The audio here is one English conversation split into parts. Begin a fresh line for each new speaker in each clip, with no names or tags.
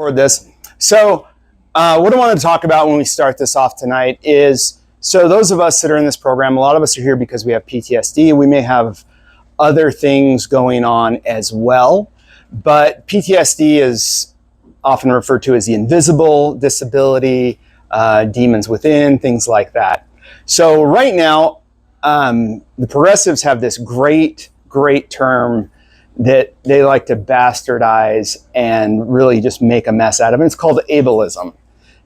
record this. So what I wanted to talk about when we start this off tonight is, so those of us that are in this program, a lot of us are here because we have PTSD. We may have other things going on as well, but PTSD is often referred to as the invisible disability, demons within, things like that. So right now, the progressives have this great term that they like to bastardize and really just make a mess out of it. It's called ableism.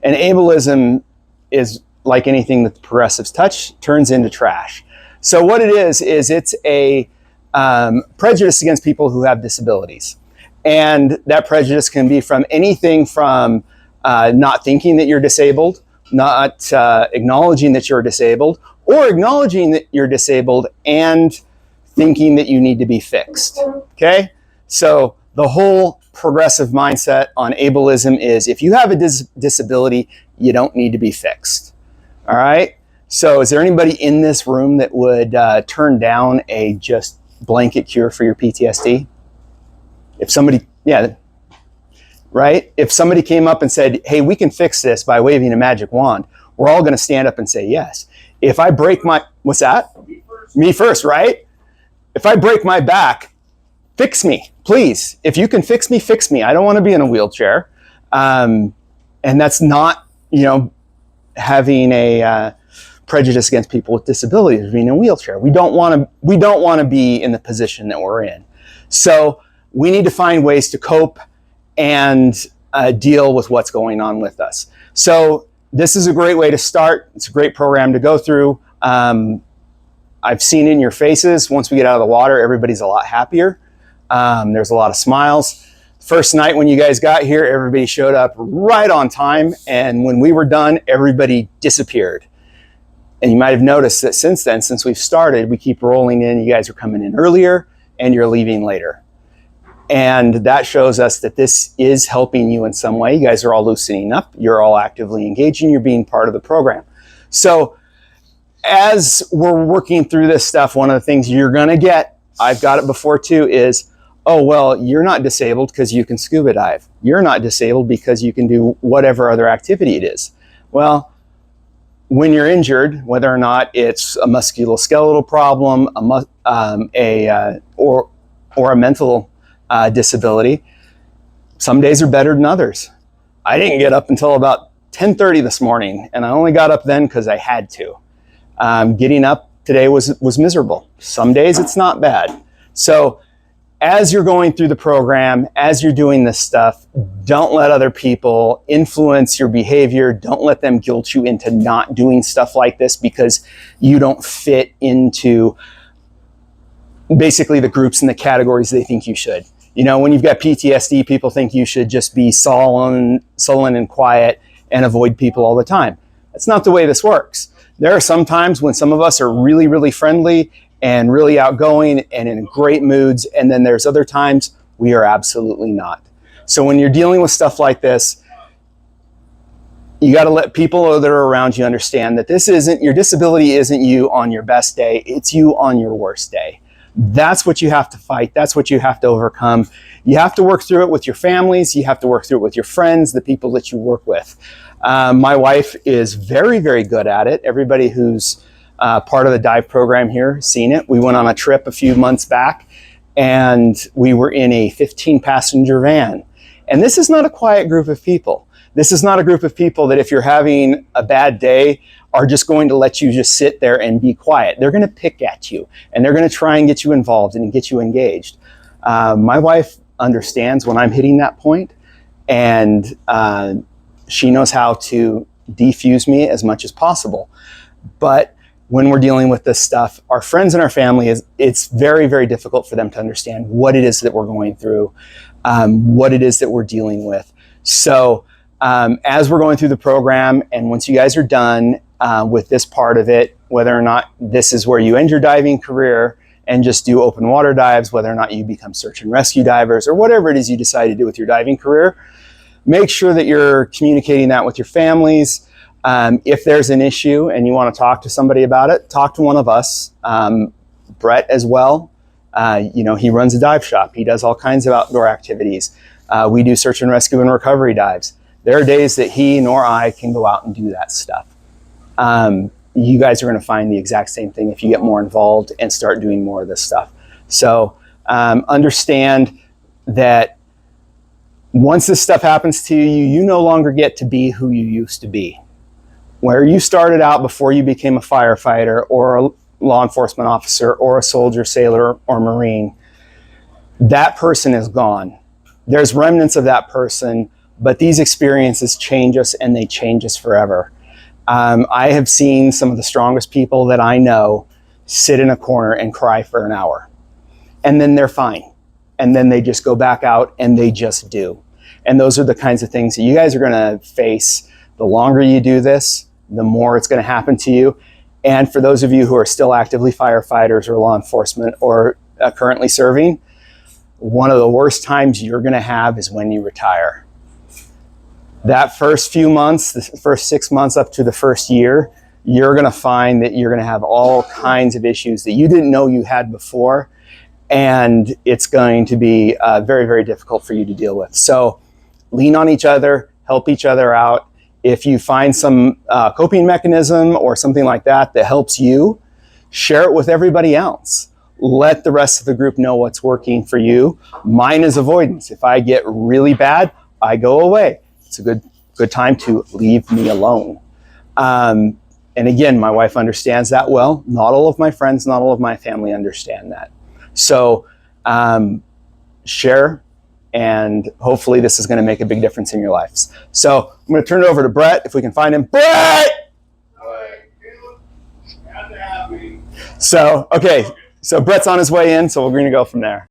And ableism is like anything that the progressives touch, turns into trash. So what it is it's a prejudice against people who have disabilities. And that prejudice can be from anything from not thinking that you're disabled, not acknowledging that you're disabled, or acknowledging that you're disabled and thinking that you need to be fixed, okay? So the whole progressive mindset on ableism is if you have a disability, you don't need to be fixed, all right? So is there anybody in this room that would turn down a just blanket cure for your PTSD? If somebody, yeah, right? If somebody came up and said, hey, we can fix this by waving a magic wand, we're all gonna stand up and say yes. If I break my, what's that? Me first, right? If I break my back, fix me, please. If you can fix me. I don't want to be in a wheelchair. And that's not, having a prejudice against people with disabilities being in a wheelchair. We don't want to be in the position that we're in. So we need to find ways to cope and deal with what's going on with us. So this is a great way to start. It's a great program to go through. I've seen it in your faces. Once we get out of the water, everybody's a lot happier. There's a lot of smiles. First night when you guys got here, everybody showed up right on time. And when we were done, everybody disappeared. And you might have noticed that since then, since we've started, we keep rolling in. You guys are coming in earlier and you're leaving later. And that shows us that this is helping you in some way. You guys are all loosening up. You're all actively engaging. You're being part of the program. So as we're working through this stuff, one of the things you're going to get, I've got it before too, is, oh, well, you're not disabled because you can scuba dive. You're not disabled because you can do whatever other activity it is. Well, when you're injured, whether or not it's a musculoskeletal problem, or a mental disability, some days are better than others. I didn't get up until about 10:30 this morning, and I only got up then because I had to. Getting up today was miserable. Some days it's not bad. So as you're going through the program, as you're doing this stuff, don't let other people influence your behavior. Don't let them guilt you into not doing stuff like this because you don't fit into basically the groups and the categories they think you should. When you've got PTSD, people think you should just be sullen and quiet and avoid people all the time. That's not the way this works. There are some times when some of us are really, really friendly and really outgoing and in great moods. And then there's other times we are absolutely not. So when you're dealing with stuff like this, you got to let people that are around you understand that your disability isn't you on your best day. It's you on your worst day. That's what you have to fight. That's what you have to overcome. You have to work through it with your families. You have to work through it with your friends, the people that you work with. My wife is very, very good at it. Everybody who's part of the dive program here has seen it. We went on a trip a few months back and we were in a 15-passenger van. And this is not a quiet group of people. This is not a group of people that if you're having a bad day are just going to let you just sit there and be quiet. They're going to pick at you and they're going to try and get you involved and get you engaged. My wife understands when I'm hitting that point, and she knows how to defuse me as much as possible. But when we're dealing with this stuff, our friends and our family, it's very, very difficult for them to understand what it is that we're going through, what it is that we're dealing with. So as we're going through the program, and once you guys are done with this part of it, whether or not this is where you end your diving career and just do open water dives, whether or not you become search and rescue divers, or whatever it is you decide to do with your diving career, make sure that you're communicating that with your families. If there's an issue and you want to talk to somebody about it, talk to one of us. Brett as well. He runs a dive shop. He does all kinds of outdoor activities. We do search and rescue and recovery dives. There are days that he nor I can go out and do that stuff. You guys are going to find the exact same thing if you get more involved and start doing more of this stuff. So understand that once this stuff happens to you, you no longer get to be who you used to be. Where you started out before you became a firefighter or a law enforcement officer or a soldier, sailor, or Marine, that person is gone. There's remnants of that person, but these experiences change us, and they change us forever. I have seen some of the strongest people that I know sit in a corner and cry for an hour, and then they're fine. And then they just go back out and they just do. And those are the kinds of things that you guys are going to face. The longer you do this, the more it's going to happen to you. And for those of you who are still actively firefighters or law enforcement or currently serving, one of the worst times you're going to have is when you retire. That first few months, the first 6 months up to the first year, you're going to find that you're going to have all kinds of issues that you didn't know you had before. And it's going to be very, very difficult for you to deal with. So lean on each other, help each other out. If you find some coping mechanism or something like that that helps you, share it with everybody else. Let the rest of the group know what's working for you. Mine is avoidance. If I get really bad, I go away. It's a good time to leave me alone. And again, my wife understands that well. Not all of my friends, not all of my family understand that. So share, and hopefully this is going to make a big difference in your lives. So I'm going to turn it over to Brett, if we can find him. Brett! So, okay. So Brett's on his way in, so we're going to go from there.